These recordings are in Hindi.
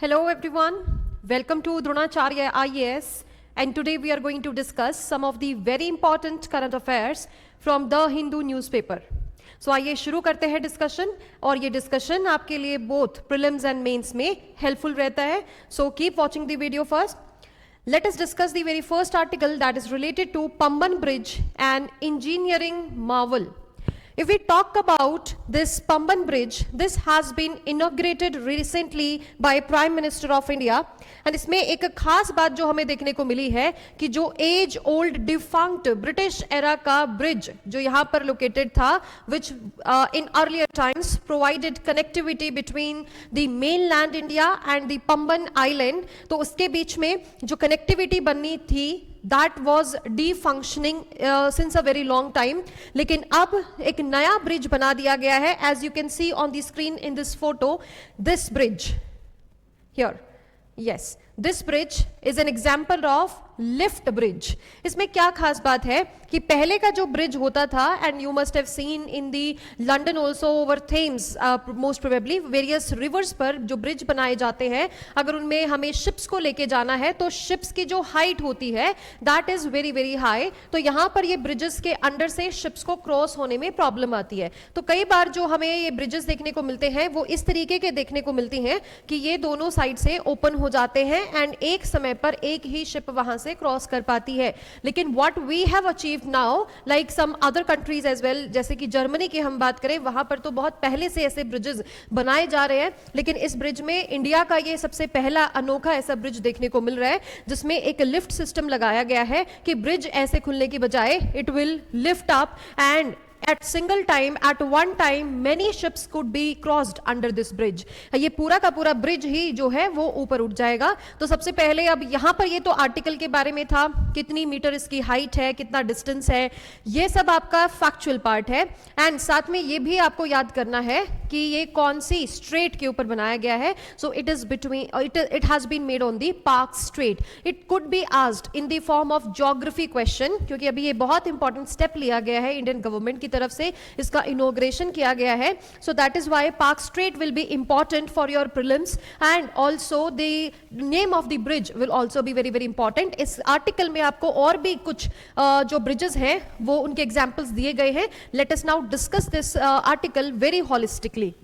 Hello everyone, welcome to Dronacharya IAS, and today we are going to discuss some of the very important current affairs from the Hindu newspaper. So आइए शुरू करते हैं डिस्कशन, और ये डिस्कशन आपके लिए बोथ प्रीलिम्स एंड मेंस में हेल्पफुल रहता है. So keep watching the video first. Let us discuss the very first article that is related to Pamban Bridge and engineering marvel. If we talk about this Pamban Bridge, this has been inaugurated recently by Prime Minister of India, and इसमें एक खास बात जो हमें देखने को मिली है कि जो as old defunct British era का ब्रिज जो यहाँ पर लोकेटेड था, which in earlier times provided connectivity between the mainland India and the Pamban Island, तो उसके बीच में जो connectivity बननी थी that was defunctioning since a very long time. लेकिन अब एक नया ब्रिज बना दिया गया है, as you can see on the screen in this photo, this bridge here. Yes, this bridge is an example of lift bridge. इसमें क्या खास बात है कि पहले का जो ब्रिज होता था, and you must have seen in the London also over Thames most probably various reverse पर जो ब्रिज बनाए जाते हैं, अगर उनमें हमें शिप्स को लेके जाना है तो शिप्स की जो हाइट होती है that is very very high. तो यहाँ पर ये ब्रिजेस के अंडर से शिप्स को क्रॉस होने में प्रॉब्लम आती है. तो कई बार जो हमें ये ब्रिजेस देखने को मिलते हैं वो इस तरीके के देखने को मिलती हैं कि ये दोनों साइड से ओपन हो जाते हैं एंड एक समय पर एक ही शिप वहां से क्रॉस कर पाती है. लेकिन what we have achieved now, like some other countries as well, जैसे कि जर्मनी की हम बात करें, वहां पर तो बहुत पहले से ऐसे ब्रिजेस बनाए जा रहे हैं. लेकिन इस ब्रिज में इंडिया का ये सबसे पहला अनोखा ऐसा ब्रिज देखने को मिल रहा है जिसमें एक लिफ्ट सिस्टम लगाया गया है कि ब्रिज ऐसे खुलने की बजाय it will lift up and at single time, at one time, many ships could be crossed under this bridge. ये पूरा का पूरा ब्रिज ही जो है वो ऊपर उठ जाएगा. तो सबसे पहले अब यहाँ पर ये तो आर्टिकल के बारे में था, कितनी मीटर इसकी हाइट है, कितना डिस्टेंस है, ये सब आपका फैक्चुअल पार्ट है. एंड साथ में ये भी आपको याद करना है कि ये कौन सी स्ट्रेट के ऊपर बनाया गया है. So it is between, it has been made on the Palk strait. It could be asked in the form of geography question, क्योंकि अभी ये बहुत इंपॉर्टेंट स्टेप लिया गया है इंडियन गवर्नमेंट की तरफ से, इसका इनॉग्रेशन किया गया है. So that is why park straight will be important for your prelims, and also the name of the bridge will also be very very important. इस आर्टिकल में आपको और भी कुछ जो ब्रिजेस हैं वो उनके एग्जाम्पल्स दिए गए हैं. Let us now discuss this article very holistically.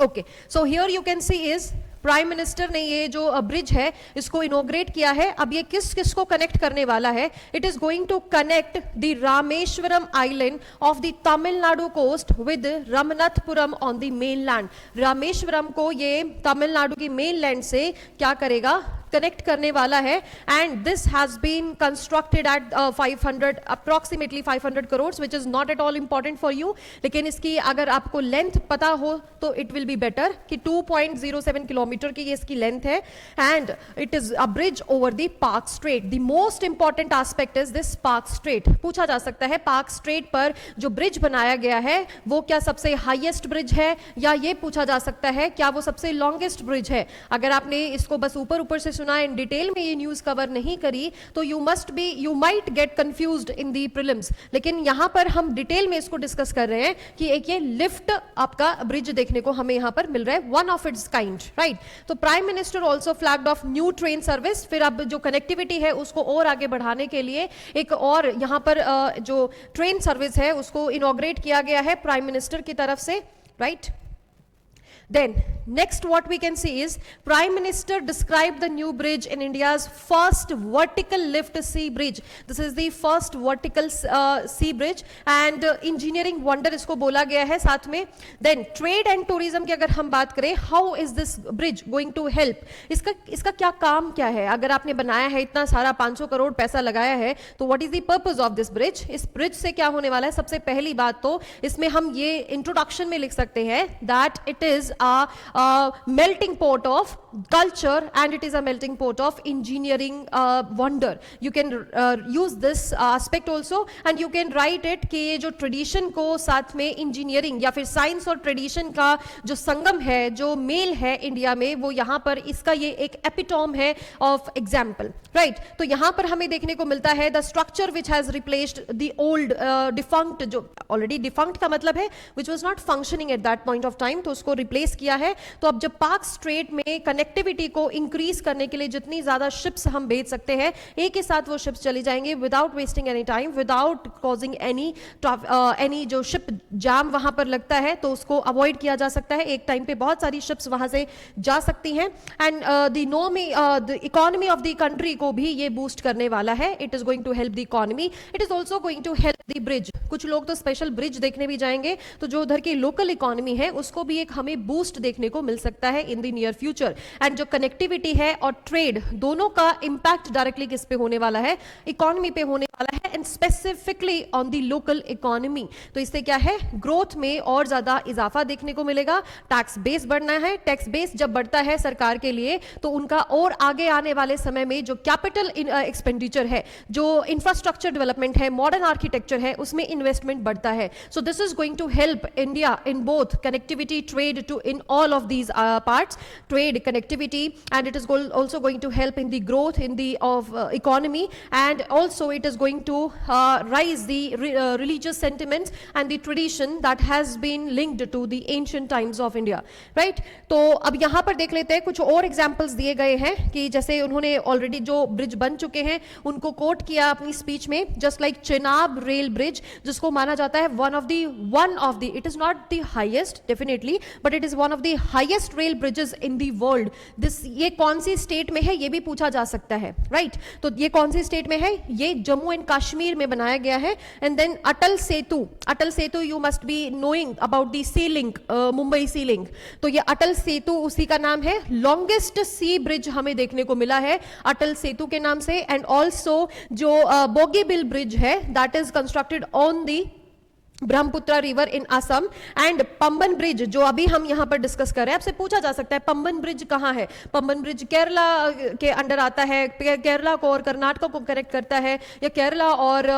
Okay, so here you can see is prime minister ने ये जो ब्रिज है इसको इनॉग्रेट किया है. अब ये किस किस को कनेक्ट करने वाला है? It is going to connect the Rameswaram island of the Tamil Nadu coast with Ramanathapuram on the mainland. Rameswaram को ये तमिलनाडु की मेनलैंड से क्या करेगा? कनेक्ट करने वाला है. And this has been constructed at 500 approximately 500 crore, which is not at all important for you. लेकिन इसकी अगर आपको लेंथ पता हो तो इट विल बी बेटर कि 2.07 किलोमीटर की ये इसकी लेंथ है. And it is a bridge over the park straight. The most important aspect is this park straight. पूछा जा सकता है पार्क स्ट्रेट पर जो ब्रिज बनाया गया है वो क्या सबसे हाईएस्ट ब्रिज है, या ये पूछा जा सकता है क्या वो सबसे लॉन्गेस्ट ब्रिज है. अगर आपने इसको बस ऊपर ऊपर से सुना, इन डिटेल में ये न्यूज कवर नहीं करी, तो you might get confused in the prelims. लेकिन यहां पर हम डिटेल में इसको डिस्कस कर रहे हैं कि एक ये लिफ्ट आपका ब्रिज देखने को हमें यहां पर मिल रहा है, one of its kind, right. तो prime minister also flagged off new train service. फिर अब जो कनेक्टिविटी है उसको और आगे बढ़ाने के लिए एक और यहां पर जो ट्रेन सर्विस है उसको इनॉग्रेट किया गया है प्राइम मिनिस्टर की तरफ से, right. Then next what we can see is Prime Minister described the new bridge in India's first vertical lift sea bridge. This is the first vertical sea bridge and engineering wonder इसको बोला गया है साथ में. Then trade and tourism की अगर हम बात करें, how is this bridge going to help? इसका क्या काम क्या है? अगर आपने बनाया है इतना सारा 500 करोड़ पैसा लगाया है तो what is the purpose of this bridge? इस ब्रिज से क्या होने वाला है? सबसे पहली बात तो इसमें हम ये इंट्रोडक्शन में लिख सकते हैं that it is a melting pot of culture and it is a melting pot of engineering wonder. You can use this aspect also and you can write it कि ये जो ट्रेडिशन को साथ में इंजीनियरिंग या फिर साइंस और ट्रेडिशन का जो संगम है, जो मेल है इंडिया में, वो यहाँ पर इसका ये एक एपिटोम है ऑफ एग्जाम्पल, राइट. तो यहाँ पर हमें देखने को मिलता है the structure which has replaced the old defunct, जो ऑलरेडी डिफंक्ट का मतलब है which was not functioning at that point of time, तो उसको रिप्लेस किया है. तो अब जब पाक स्ट्रेट में कनेक्टिविटी को इंक्रीज करने के लिए जितनी ज्यादा शिप्स हम भेज सकते हैं, एक ही साथ वो शिप्स चली जाएंगे without wasting any time, without causing any जो शिप जाम वहां पर लगता है तो उसको अवॉइड किया जा सकता है। एक टाइम पे बहुत सारी शिप्स वहां से जा सकती हैं and the economy of the country को भी ये बूस्ट करने वाला है। It is going to help the economy, it is also going to help the bridge. कुछ लोग तो स्पेशल ब्रिज देखने भी जाएंगे, तो जो उधर की लोकल इकोनॉमी है उसको भी एक हमें बूस्ट देखने को मिल सकता है in the near future. And जो कनेक्टिविटी है और ट्रेड दोनों का इंपैक्ट डायरेक्टली किस पे होने वाला है, इकोनॉमी पे होने वाला है, and specifically on the local economy. तो इससे क्या है, ग्रोथ में और ज्यादा इजाफा देखने को मिलेगा। टैक्स बेस बढ़ना है, टैक्स बेस जब बढ़ता है सरकार के लिए तो उनका और आगे आने वाले समय में जो कैपिटल एक्सपेंडिचर है, जो इंफ्रास्ट्रक्चर डेवलपमेंट है, मॉडर्न आर्किटेक्चर है, उसमें इन्वेस्टमेंट बढ़ता है। So this is going to help India in both connectivity, trade, to in all of these parts, trade, connectivity, and it is also going to help in the growth in the economy, and also it is going to rise the religious sentiments and the tradition that has been linked to the ancient times of India, right? तो अब यहाँ पर देख लेते हैं, कुछ और एग्जाम्पल्स दिए गए हैं कि जैसे उन्होंने ऑलरेडी जो ब्रिज बन चुके हैं उनको कोट किया अपनी स्पीच में, just like Chenab rail bridge, जिसको माना जाता है one of the it is not the highest definitely but it is one of the highest rail bridges in the world. this ये कौन सी स्टेट में है ये भी पूछा जा सकता है, राइट? तो ये कौन सी स्टेट में है, ये जम्मू एंड कश्मीर में बनाया गया है। And then Atal Setu you must be knowing about the sea link, Mumbai sea link. तो ये अटल सेतु उसी का नाम है, लॉन्गेस्ट सी ब्रिज हमें देखने को मिला है अटल सेतु के नाम से। एंड ऑल्सो जो बोगीबिल ब्रिज है that is constructed on the Brahmaputra river in Assam. And Pamban bridge जो अभी हम यहां पर डिस्कस कर रहे हैं, आपसे पूछा जा सकता है पंबन ब्रिज कहां है। पंबन ब्रिज केरला के अंडर आता है, केरला को और कर्नाटक को कनेक्ट करता है, या केरला और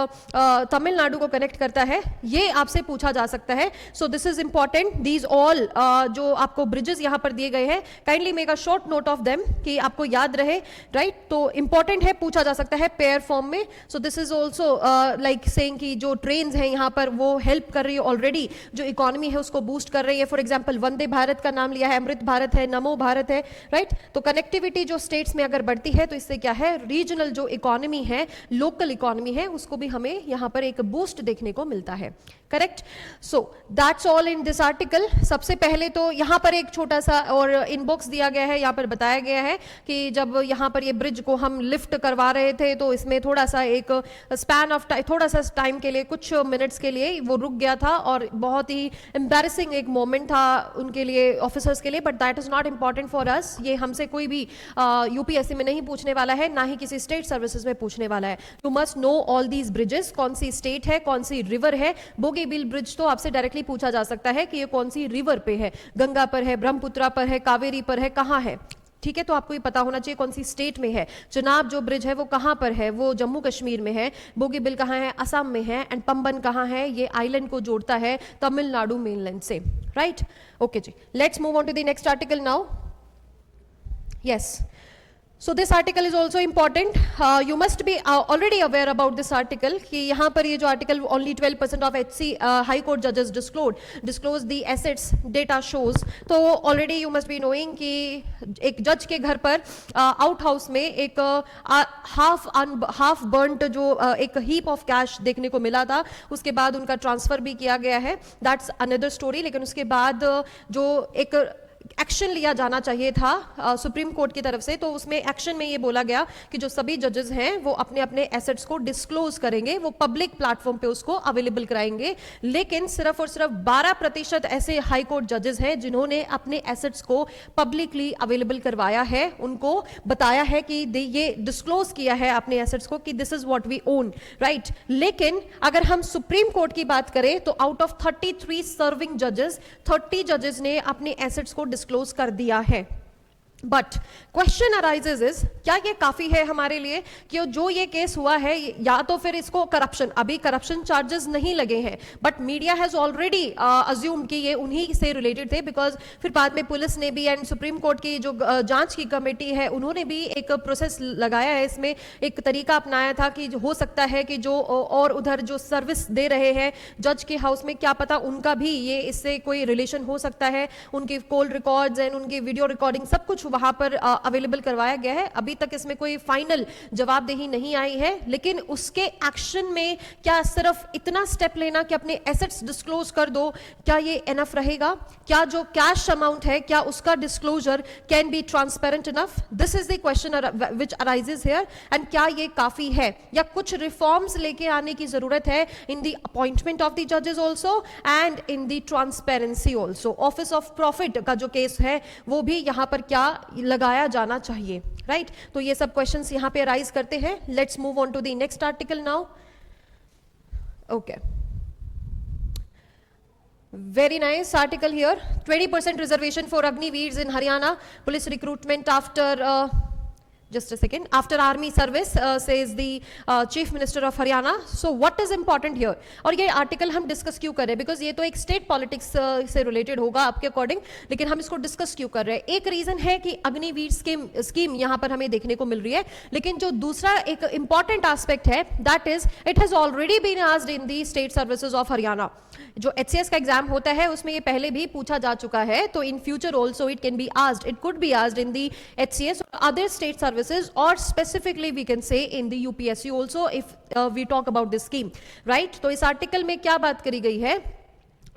तमिलनाडु को कनेक्ट करता है, ये आपसे पूछा जा सकता है। So this is important, these all जो आपको ब्रिजेस यहां पर दिए गए हैं, kindly make a short note of them कि आपको याद रहे, राइट? तो इंपॉर्टेंट है, पूछा जा सकता है पेयर फॉर्म में। So this is also like saying कि जो ट्रेन्स हैं यहां पर वो हेल्प कर रही है ऑलरेडी, जो इकोनॉमी है उसको बूस्ट कर रही है। फॉर एग्जांपल वंदे भारत का नाम लिया है, अमृत भारत है, नमो भारत है, राइट? तो कनेक्टिविटी जो स्टेट्स में अगर बढ़ती है तो इससे क्या है, रीजनल जो इकोनॉमी है, लोकल इकोनॉमी है, उसको भी हमें यहां पर एक बूस्ट देखने को मिलता है, correct? So that's all in this article. सबसे पहले तो यहां पर एक छोटा सा और इनबॉक्स दिया गया है, यहां पर बताया गया है कि जब यहां पर ये ब्रिज को हम लिफ्ट करवा रहे थे तो इसमें थोड़ा सा एक स्पैन ऑफ टाइम, थोड़ा सा टाइम के लिए, कुछ मिनट्स के लिए वो रुक गया था और बहुत ही एम्बैरेसिंग एक मोमेंट था उनके लिए, ऑफिसर्स के लिए। But that is not important for us, ये हमसे कोई भी यूपीएससी में नहीं पूछने वाला है, ना ही किसी स्टेट सर्विसेज में पूछने वाला है। You must know all these bridges, कौन सी स्टेट है, कौन सी रिवर है। बोगीबिल ब्रिज तो आपसे डायरेक्टली पूछा जा सकता है कि ये कौन सी रिवर पे है, गंगा पर है, ब्रह्मपुत्रा पर है, कावेरी पर है, कहां है, ठीक है? तो आपको ये पता होना चाहिए कौन सी स्टेट में है। चेनाब जो ब्रिज है वो कहां पर है, वो जम्मू कश्मीर में है। बोगीबिल कहां है, असम में है। एंड पंबन कहां है, ये आइलैंड को जोड़ता है तमिलनाडु मेनलैंड से, राइट? ओके जी, let's move on to the next article now. Yes, so this article is also important. You must be already aware about this article कि यहाँ पर ये जो article only 12% of HC high court judges disclose the assets data shows. तो already you must be knowing कि एक जज के घर पर आउट हाउस में एक हाफ बर्न्ट जो एक हीप ऑफ कैश देखने को मिला था, उसके बाद उनका ट्रांसफर भी किया गया है, दैट्स अनदर स्टोरी। लेकिन उसके बाद जो एक एक्शन लिया जाना चाहिए था सुप्रीम कोर्ट की तरफ से, तो उसमें एक्शन में ये बोला गया कि जो सभी जजेस हैं वो अपने अपने एसेट्स को डिस्क्लोज करेंगे, वो पब्लिक प्लेटफॉर्म पे उसको अवेलेबल कराएंगे। लेकिन सिर्फ और सिर्फ 12% ऐसे हाई कोर्ट जजेस हैं जिन्होंने अपने एसेट्स को पब्लिकली अवेलेबल करवाया है, उनको बताया है कि ये डिस्क्लोज किया है अपने एसेट्स को कि this is what we own, right? लेकिन अगर हम सुप्रीम कोर्ट की बात करें तो आउट ऑफ 33 सर्विंग जजेस, 30 जजेस ने अपने एसेट्स को डिस्क्लोज कर दिया है। बट क्वेश्चन अराइजेज इज, क्या ये काफी है हमारे लिए कि जो ये केस हुआ है, या तो फिर इसको करप्शन, अभी करप्शन चार्जेस नहीं लगे हैं, but media has already assumed कि ये उन्हीं से रिलेटेड थे, बिकॉज फिर बाद में पुलिस ने भी एंड सुप्रीम कोर्ट की जो जांच की कमेटी है उन्होंने भी एक प्रोसेस लगाया है, इसमें एक तरीका अपनाया था कि हो सकता है कि जो और उधर जो सर्विस दे रहे हैं जज के हाउस में, क्या पता उनका भी ये इससे कोई रिलेशन हो सकता है, उनके कॉल रिकॉर्ड्स एंड उनकी वीडियो रिकॉर्डिंग सब कुछ वहां पर अवेलेबल करवाया गया है। अभी तक इसमें कोई फाइनल जवाबदेही नहीं आई है, लेकिन उसके एक्शन में क्या सिर्फ इतना स्टेप लेना कि अपने एसेट्स डिस्क्लोज कर दो, क्या ये एनफ रहेगा? क्या जो कैश अमाउंट है, क्या उसका disclosure can be transparent enough? This is the question which arises here. And क्या ये काफी है, या कुछ रिफॉर्म्स लेके आने की जरूरत है in the appointment of the जजेस also and in the transparency also? Office of profit का जो केस है वो भी यहां पर क्या लगाया जाना चाहिए, राइट? तो ये सब क्वेश्चंस यहां पे राइज करते हैं। Let's move on to the next article now. Okay, very nice article here. 20% reservation for Agniveers in Haryana. Police recruitment after just a second, after army service, says the chief minister of Haryana. So what is important here? और ये आर्टिकल हम डिस्कस क्यों कर रहे हैं? बिकॉज ये तो एक स्टेट पॉलिटिक्स से रिलेटेड होगा आपके अकॉर्डिंग, लेकिन हम इसको डिस्कस क्यों कर रहे हैं? एक रीजन है कि अग्निवीर स्कीम यहाँ पर हमें देखने को मिल रही है, लेकिन जो दूसरा एक इंपॉर्टेंट एस्पेक्ट है, that is it has already been asked in the state services of Haryana. जो HCS का एग्जाम होता है उसमें ये पहले भी पूछा जा चुका है, तो in future also it can be asked, it could be asked in the HCS or other state services, or specifically we can say in the UPSC also if we talk about this scheme, right? तो इस आर्टिकल में क्या बात करी गई है?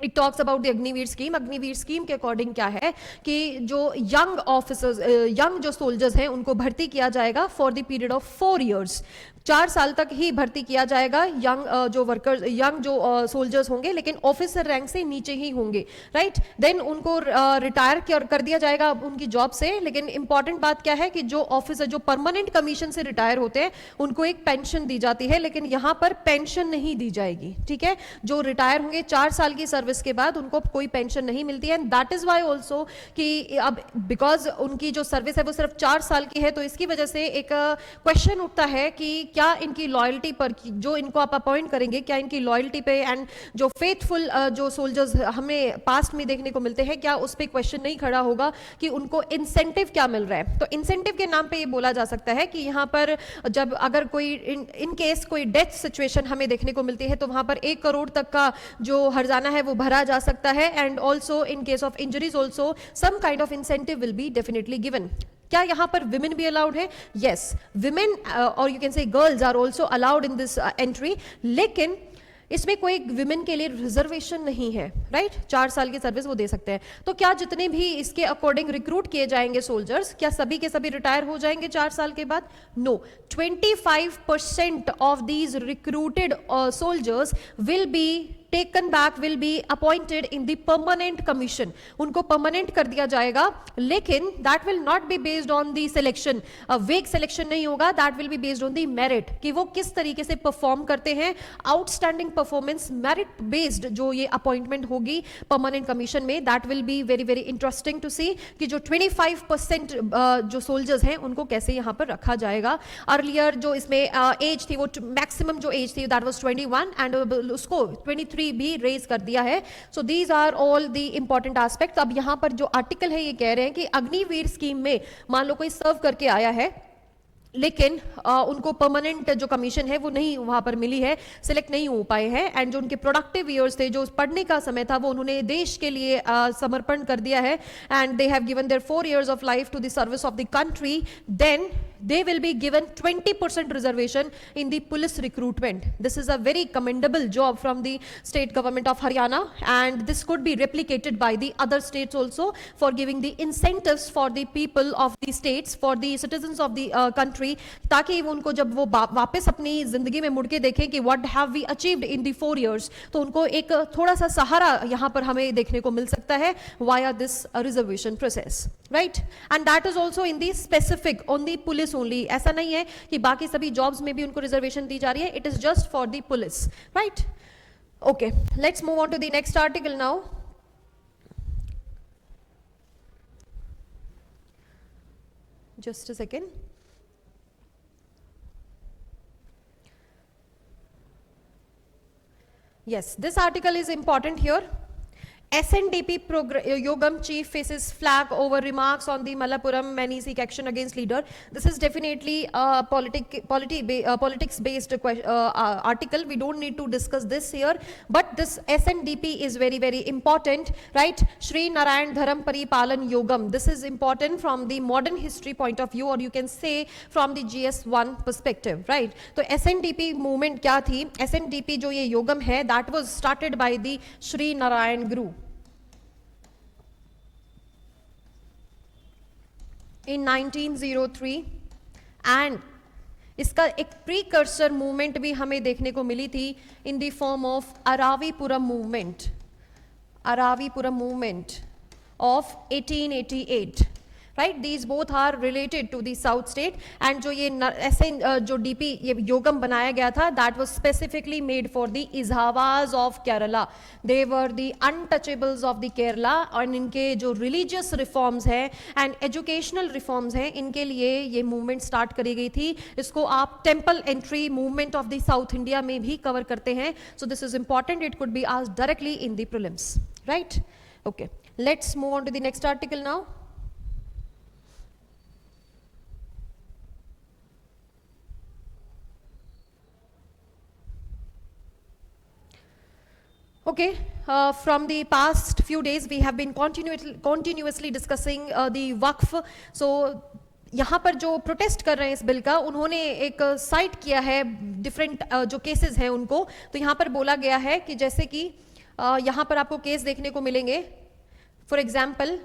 It talks about the Agniveer scheme. Agniveer scheme के अकॉर्डिंग क्या है कि जो यंग ऑफिसर्स, यंग जो सोल्जर्स हैं उनको भर्ती किया जाएगा for the period of 4 years। 4 साल तक ही भर्ती किया जाएगा यंग जो वर्कर्स, यंग जो सोल्जर्स होंगे, लेकिन ऑफिसर रैंक से नीचे ही होंगे, राइट? देन उनको रिटायर कर दिया जाएगा उनकी जॉब से। लेकिन इंपॉर्टेंट बात क्या है कि जो ऑफिसर जो परमानेंट कमीशन से रिटायर होते हैं उनको एक पेंशन दी जाती है, लेकिन यहां पर पेंशन नहीं दी जाएगी, ठीक है? जो रिटायर होंगे 4 साल की सर्विस के बाद उनको कोई पेंशन नहीं मिलती है। And that is why also कि अब बिकॉज उनकी जो सर्विस है वो सिर्फ 4 साल की है, तो इसकी वजह से एक क्वेश्चन उठता है कि क्या इनकी लॉयल्टी पर, जो इनको आप अपॉइंट करेंगे, क्या इनकी लॉयल्टी पे एंड जो फेथफुल जो सोल्जर्स हमें पास्ट में देखने को मिलते हैं, क्या उस पर क्वेश्चन नहीं खड़ा होगा कि उनको इंसेंटिव क्या मिल रहा है? तो इंसेंटिव के नाम पे ये बोला जा सकता है कि यहाँ पर जब अगर कोई इन केस कोई डेथ सिचुएशन हमें देखने को मिलती है तो वहां पर 1 करोड़ तक का जो हर्जाना है वो भरा जा सकता है। And also in case of injuries also some kind of incentive will be definitely given. क्या यहां पर विमेन भी अलाउड है? यस, विमेन और you can say girls are also allowed in this entry, लेकिन इसमें कोई विमेन के लिए रिजर्वेशन नहीं है, राइट? 4 साल की सर्विस वो दे सकते हैं। तो क्या जितने भी इसके अकॉर्डिंग रिक्रूट किए जाएंगे सोल्जर्स, क्या सभी के सभी रिटायर हो जाएंगे 4 साल के बाद? No, 25% of these recruited soldiers will be taken back, will be appointed in the permanent commission. उनको परमानेंट कर दिया जाएगा, लेकिन that will not be based on the selection, vague selection नहीं होगा, that will be based on the merit, कि वो किस तरीके से परफॉर्म करते हैं। आउटस्टैंडिंग परफॉर्मेंस, मेरिट बेस्ड जो ये अपॉइंटमेंट होगी परमानेंट कमीशन में, that will be very very interesting to see कि जो 25% जो सोल्जर्स हैं उनको कैसे यहां पर रखा जाएगा। अर्लियर जो इसमें एज थी, वो मैक्सिमम जो एज थी दैट वाज 21 एंड उसको 23 भी रेज कर दिया है। So these are all the important aspects. अब यहां पर जो आर्टिकल है ये कह रहे हैं कि अग्निवीर स्कीम में मान लो कोई सर्व करके आया है, लेकिन उनको परमानेंट जो कमीशन है वो नहीं वहां पर मिली है, सिलेक्ट नहीं हो पाए हैं, एंड जो उनके प्रोडक्टिव ईयर्स थे, जो पढ़ने का समय था, वो उन्होंने देश के लिए समर्पण कर दिया है, and they have given their 4 years of life to the service of the country, then they will be given 20% reservation in the police recruitment. This is a very commendable job from the state government of Haryana, and this could be replicated by the other states also for giving the incentives for the people of the states, for the citizens of the country, ताकि उनको जब वो वापस अपनी जिंदगी में मुड़ के देखें कि what have we achieved in the 4 years, तो उनको एक थोड़ा सा सहारा यहाँ पर हमें देखने को मिल सकता है via this reservation process, right? And that is also in the specific on the police only. ऐसा नहीं है कि बाकी सभी जॉब्स में भी उनको रिजर्वेशन दी जा रही है, it is just for the police, right? Okay, let's move on to the next article now. just a second. Yes, this article is important here. SNDP Yogam chief faces flag over remarks on the Malappuram many seek action against leader. This is definitely a politics based article. We don't need to discuss this here, but this SNDP is very, very important, right? Shri Narayan Dharam Paripalan Yogam. This is important from the modern history point of view, or you can say from the GS1 perspective, right? So SNDP movement क्या थी? SNDP जो ये योगम है, that was started by the Shri Narayan Guru in 1903, and इसका एक प्रीकर्सर मूवमेंट भी हमें देखने को मिली थी in the form of Aravipuram movement of 1888, right? These both are related to the south state, and जो ये जो DP ये योगम बनाया गया था, that was specifically made for the Izhawas of Kerala. They were the untouchables of the Kerala, और इनके जो religious reforms हैं and educational reforms हैं, इनके लिए ये movement start करी गई थी. इसको आप temple entry movement of the South India में भी cover करते हैं. So this is important. It could be asked directly in the prelims, right? Okay, let's move on to the next article now. Okay, from the past few days we have been continuously discussing the Waqf. So यहाँ पर जो प्रोटेस्ट कर रहे हैं इस बिल का, उन्होंने एक साइट किया है डिफरेंट जो केसेस हैं उनको. तो यहाँ पर बोला गया है कि जैसे कि यहाँ पर आपको केस देखने को मिलेंगे. फॉर एग्जाम्पल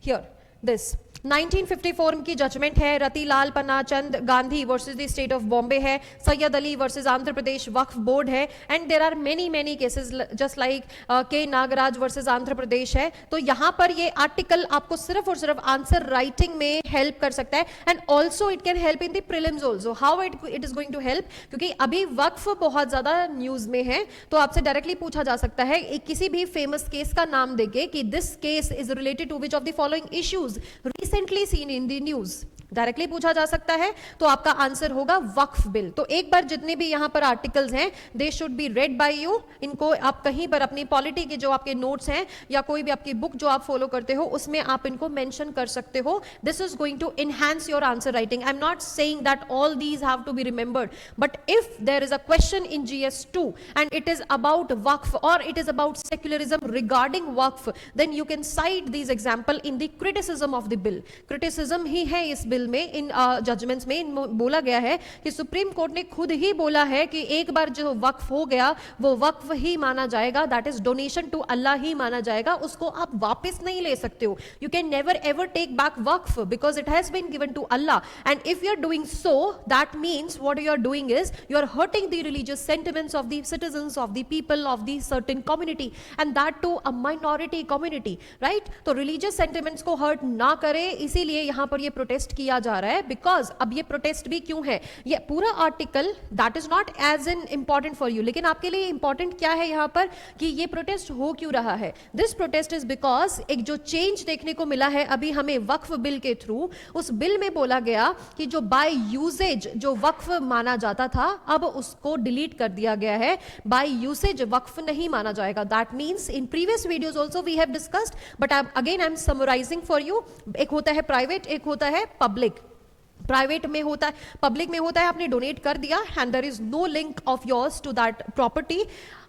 हियर दिस 1954 की जजमेंट है. Ratilal Pannachand Gandhi versus the state of Bombay है. सैयद अली वर्सेस आंध्र प्रदेश वक्फ बोर्ड है. And there are many cases just like K Nagaraj versus Andhra प्रदेश है. तो यहाँ पर ये आर्टिकल आपको सिर्फ और सिर्फ आंसर राइटिंग में हेल्प कर सकता है, and also it can help in the prelims also. How it is going to help? क्योंकि अभी वक्फ बहुत ज्यादा न्यूज में है, तो आपसे डायरेक्टली पूछा जा सकता है किसी भी फेमस केस का नाम देके कि this case is related to which of the following issues recently seen in the news. Directly पूछा जा सकता है, तो आपका आंसर होगा वक्फ बिल. तो एक बार जितने भी यहाँ पर आर्टिकल्स हैं, they should be read by you. इनको आप कहीं पर अपनी पॉलिटी के जो आपके नोट्स हैं या कोई भी आपकी बुक जो आप फॉलो करते हो उसमें आप इनको मेंशन कर सकते हो. This is going to enhance your answer writing. I am not saying that all these have to be remembered, but if there is a question in GS2 and it is about waqf or it is about secularism regarding waqf, then you can cite these example in the criticism of the bill. Criticism ही है इस बिल में. इन जजमेंट्स में बोला गया है कि सुप्रीम कोर्ट ने खुद ही बोला है कि एक बार जो वक्फ हो गया वो वक्फ ही माना जाएगा, that is donation to Allah ही माना जाएगा. उसको आप वापस नहीं ले सकते हो. You can never ever take back Waqf because it has been given to Allah. And if you are doing so, that means what you are doing is you are hurting the religious sentiments of the citizens of the people of the certain community, and that to a minority community, right? तो रिलीजियस सेंटिमेंट्स को हर्ट ना करे, इसीलिए यहां पर ये प्रोटेस्ट किया जा रहा है. बिकॉज अब ये प्रोटेस्ट भी क्यों है, ये पूरा article that is not as in important for you, लेकिन आपके लिए इंपॉर्टेंट क्या है यहाँ पर कि ये प्रोटेस्ट हो क्यों रहा है. दिस प्रोटेस्ट इज बिकॉज एक जो चेंज देखने को मिला है अभी हमें वक्फ बिल के थ्रू. उस बिल में बोला गया कि जो बाय यूसेज जो वक्फ माना जाता था, अब उसको डिलीट कर दिया गया है. बाय यूसेज वक्फ नहीं माना जाएगा. That means in previous videos also we have discussed, but again I am summarising for you. एक होता है प्राइवेट, एक होता है पब्लिक. प्राइवेट में होता है, पब्लिक में होता है आपने डोनेट कर दिया and there is no link of yours to that property.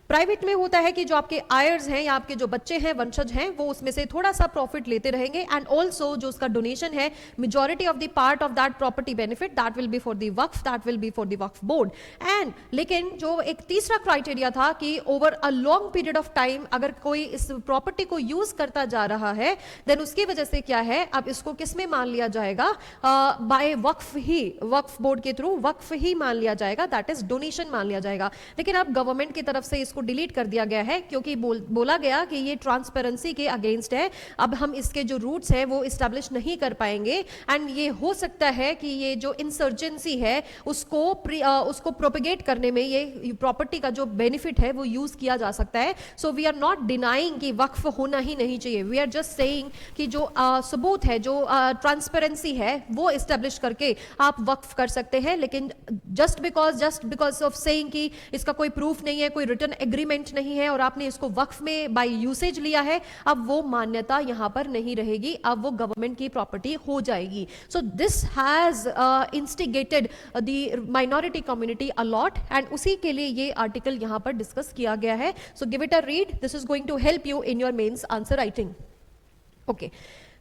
Private में होता है कि जो आपके आयर्स हैं या आपके जो बच्चे हैं, वंशज हैं, वो उसमें से थोड़ा सा प्रॉफिट लेते रहेंगे. एंड ऑल्सो जो उसका डोनेशन है, majority of the part of that property benefit that will B for the Waqf, that will B for the Waqf board. And लेकिन जो एक तीसरा क्राइटेरिया था कि over a long period of time अगर कोई इस प्रॉपर्टी को यूज करता जा रहा है, देन उसकी वजह से क्या है, अब इसको किस में मान लिया जाएगा, बाय वक्फ ही, वक्फ बोर्ड के थ्रू वक्फ ही मान लिया जाएगा, दैट इज डोनेशन मान लिया जाएगा. लेकिन अब गवर्नमेंट की तरफ से इसको डिलीट कर दिया गया है क्योंकि बोला गया कि ये ट्रांसपेरेंसी के अगेंस्ट है, अब हम इसके जो रूट्स है वो इस्टेब्लिश नहीं कर पाएंगे, एंड ये हो सकता है कि ये जो इंसर्जेंसी है उसको प्रोपेगेट करने में ये प्रॉपर्टी का जो बेनिफिट है वो यूज किया जा सकता है. So we are not denying कि वक्फ होना ही नहीं चाहिए, वी आर जस्ट सेइंग कि जो सबूत है, जो ट्रांसपेरेंसी है वो इस्टेब्लिश करके आप वक्फ कर सकते हैं. लेकिन जस्ट बिकॉज ऑफ सेइंग कि इसका कोई प्रूफ नहीं है, कोई रिटर्न एग्रीमेंट नहीं है और आपने इसको वक्फ में बाय यूसेज लिया है, अब वो मान्यता यहां पर नहीं रहेगी, अब वो गवर्नमेंट की प्रॉपर्टी हो जाएगी. So this has instigated the minority community a lot, and उसी के लिए ये आर्टिकल यहां पर डिस्कस किया गया है. So give it a read, this is going to help you in your mains answer writing.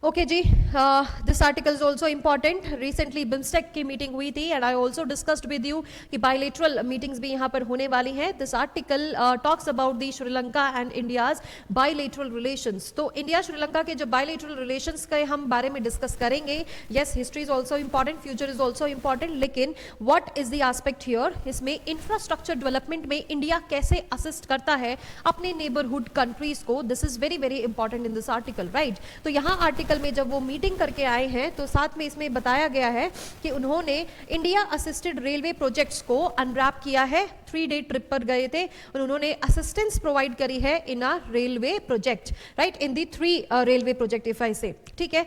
Okay जी, this article is also important. Recently BIMSTEC की मीटिंग हुई थी and I also discussed with you कि bilateral meetings भी यहाँ पर होने वाली हैं. This article talks about the Sri Lanka and India's bilateral relations. तो इंडिया श्रीलंका के जो bilateral relations के हम बारे में डिस्कस करेंगे. Yes, history is also important, future is also important, लेकिन what is the aspect here? इसमें infrastructure development में इंडिया कैसे असिस्ट करता है अपने neighborhood countries को. This is very very important in this article, right? तो यहाँ आर्टिकल में जब वो मीटिंग करके आए हैं तो साथ में इसमें बताया गया है कि उन्होंने इंडिया असिस्टेड रेलवे प्रोजेक्ट्स को अनरैप किया है. 3-day ट्रिप पर गए थे और उन्होंने असिस्टेंस प्रोवाइड करी है in a railway project, right, in the 3 railway project if I say. ठीक है,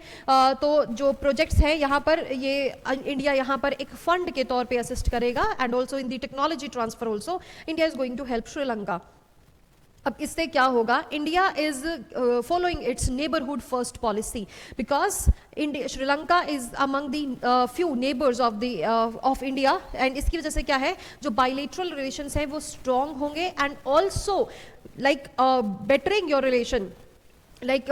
तो जो प्रोजेक्ट्स हैं यहाँ पर ये इंडिया यहाँ पर एक फंड के तौर पे असिस्ट करेगा, and also in the technology transfer also India is going to help Sri Lanka. अब इससे क्या होगा, India is following its neighbourhood first policy because India Sri Lanka is among the few neighbours of India, and इसकी वजह से क्या है, जो बायलेटरल रिलेशंस हैं वो स्ट्रॉन्ग होंगे, and also like bettering your relation, like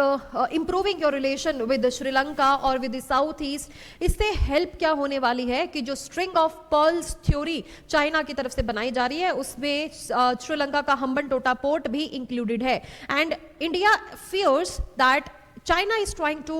improving your relation with Sri Lanka or with the South East. इससे हेल्प क्या होने वाली है कि जो string of pearls theory China की तरफ से बनाई जा रही है उसमें श्रीलंका का हम्बनटोटा पोर्ट भी इंक्लूडेड है, and India fears that China is trying to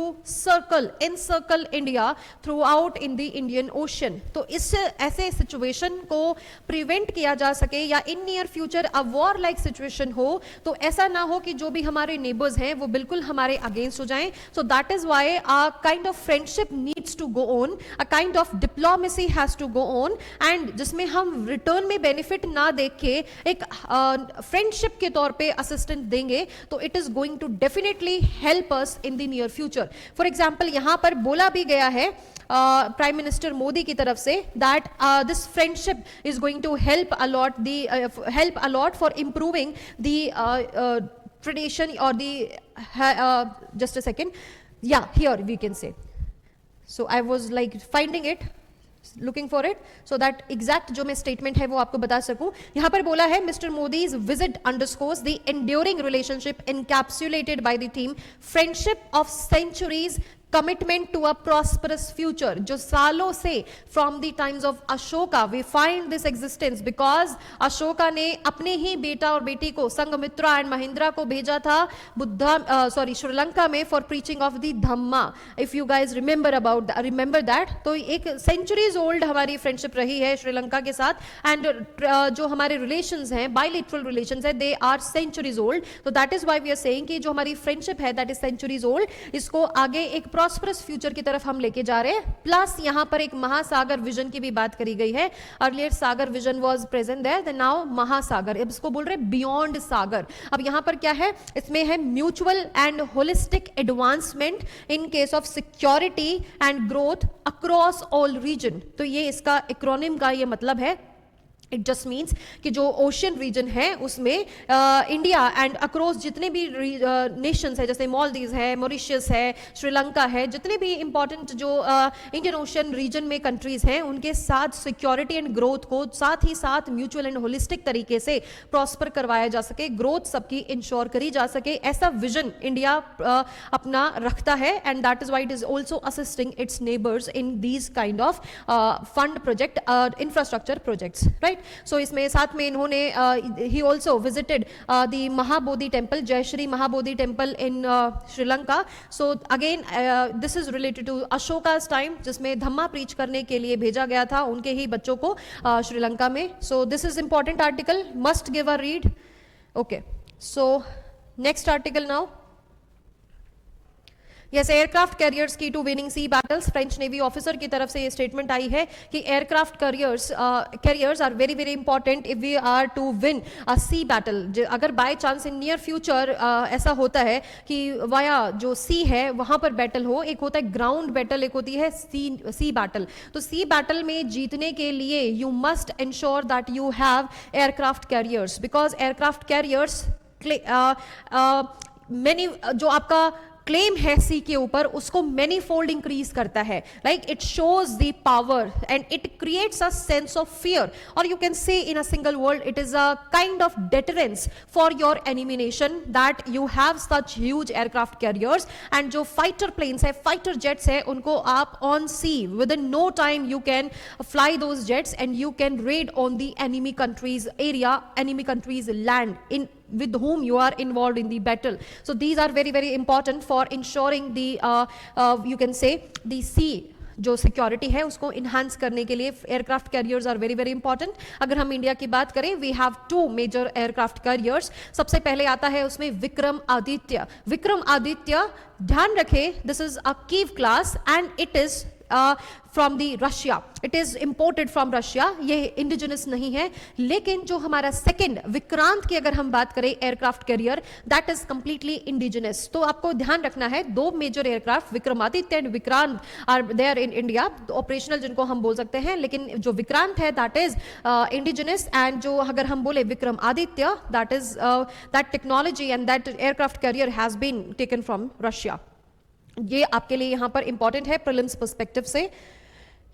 encircle India throughout in the Indian Ocean. तो इस ऐसे सिचुएशन को प्रिवेंट किया जा सके या इन near future a war like situation हो तो ऐसा ना हो कि जो भी हमारे नेबर्स हैं वो बिल्कुल हमारे अगेंस्ट हो जाएं. So that is why a kind of friendship needs to go on, a kind of diplomacy has to go on, and जिसमें हम रिटर्न में बेनिफिट ना देख के एक फ्रेंडशिप के तौर पे असिस्टेंस देंगे तो it is going to definitely help us in the near future. For example, यहां पर बोला भी गया है प्राइम मिनिस्टर मोदी की तरफ से that this friendship is going to help a lot for improving the tradition or the just a second, yeah, here we can say. So I was like finding it, looking for it so that exact जो मैं statement है वो आपको बता सकूं. यहाँ पर बोला है Mr. Modi's visit underscores the enduring relationship encapsulated by the theme friendship of centuries, commitment to a prosperous future. जो सालों से from the times of Ashoka we find this existence because Ashoka ने अपने ही बेटा और बेटी को संघमित्रा एंड महिंद्रा को भेजा था श्रीलंका में for preaching of the Dhamma. If you guys remember that, तो एक centuries old हमारी फ्रेंडशिप रही है श्रीलंका के साथ, एंड जो हमारे रिलेशंस हैं bilateral relations है they are centuries old. तो that is why we are saying कि जो हमारी फ्रेंडशिप है that is centuries old, इसको आगे एक प्रॉस्परस फ्यूचर की तरफ हम लेके जा रहे हैं. प्लस यहां पर एक महासागर विजन की भी बात करी गई है. Earlier Sagar vision was present there, then now Mahasagar, अब इसको बोल रहे हैं बियॉन्ड सागर. अब यहां पर क्या है, इसमें है mutual and holistic advancement in case of security and growth across all region. तो ये इसका एक्रोनिम का ये मतलब है. इट जस्ट मीन्स कि जो ओशियन रीजन है उसमें इंडिया एंड अक्रॉस जितने भी नेशंस है, जैसे मालदीव्स है, मॉरिशस है, श्रीलंका है, जितने भी इंपॉर्टेंट जो इंडियन ओशियन रीजन में कंट्रीज हैं उनके साथ सिक्योरिटी एंड ग्रोथ को साथ ही साथ म्यूचुअल एंड होलिस्टिक तरीके से प्रॉस्पर करवाया जा सके, ग्रोथ सबकी इंश्योर करी जा सके, ऐसा विजन इंडिया अपना रखता है. And that is why it is also assisting its neighbours in these kind of fund project, infrastructure projects, right. So इसमें साथ में इन्होंने ही also visited the Mahabodhi temple, Jayashri Mahabodhi temple in Sri Lanka. So again this is related to Ashoka's time, जिसमें धम्मा प्रीच करने के लिए भेजा गया था उनके ही बच्चों को श्रीलंका में. So this is important article, must give a read. Okay, so next article now. Yes, aircraft carriers की two winning sea battles, French navy officer की तरफ से ये स्टेटमेंट आई है कि aircraft carriers are very very important if we are to win a sea battle. अगर by chance in near future ऐसा होता है कि वाया जो सी है वहां पर बैटल हो, एक होता है ग्राउंड बैटल, एक होती है सी बैटल। तो सी बैटल में जीतने के लिए you must ensure that you have aircraft carriers, because aircraft carriers many जो आपका क्लेम है सी के ऊपर उसको मैनी फोल्ड इंक्रीज करता है। Like it shows the power and it creates a sense of fear, और you can say in a single word it is a kind of deterrence for your enemy nation that you have such huge aircraft carriers. And जो फाइटर प्लेन्स है, फाइटर जेट्स है, उनको आप on sea within no time you can fly those jets and you can raid on the enemy countries area, enemy countries land in with whom you are involved in the battle. So these are very very important for ensuring the you can say the sea जो सिक्योरिटी है उसको इन्हांस करने के लिए aircraft carriers are very very important. अगर हम इंडिया की बात करें, we have two major aircraft carriers. सबसे पहले आता है उसमें विक्रम आदित्य। विक्रम आदित्य, ध्यान रखें, this is a Kyiv class and it is from the Russia, it is imported from Russia, ये इंडिजिनस नहीं है। लेकिन जो हमारा सेकंड विक्रांत की अगर हम बात करें aircraft carrier, that is completely indigenous. तो आपको ध्यान रखना है, दो major aircraft Vikramaditya and Vikrant are there in India, operational जिनको हम बोल सकते हैं, लेकिन जो विक्रांत है दैट इज इंडिजिनस। एंड जो अगर हम बोले Vikram Aditya, that is that technology and that aircraft carrier has been taken from Russia. ये आपके लिए यहां पर इंपॉर्टेंट है प्रीलिम्स पर्सपेक्टिव से।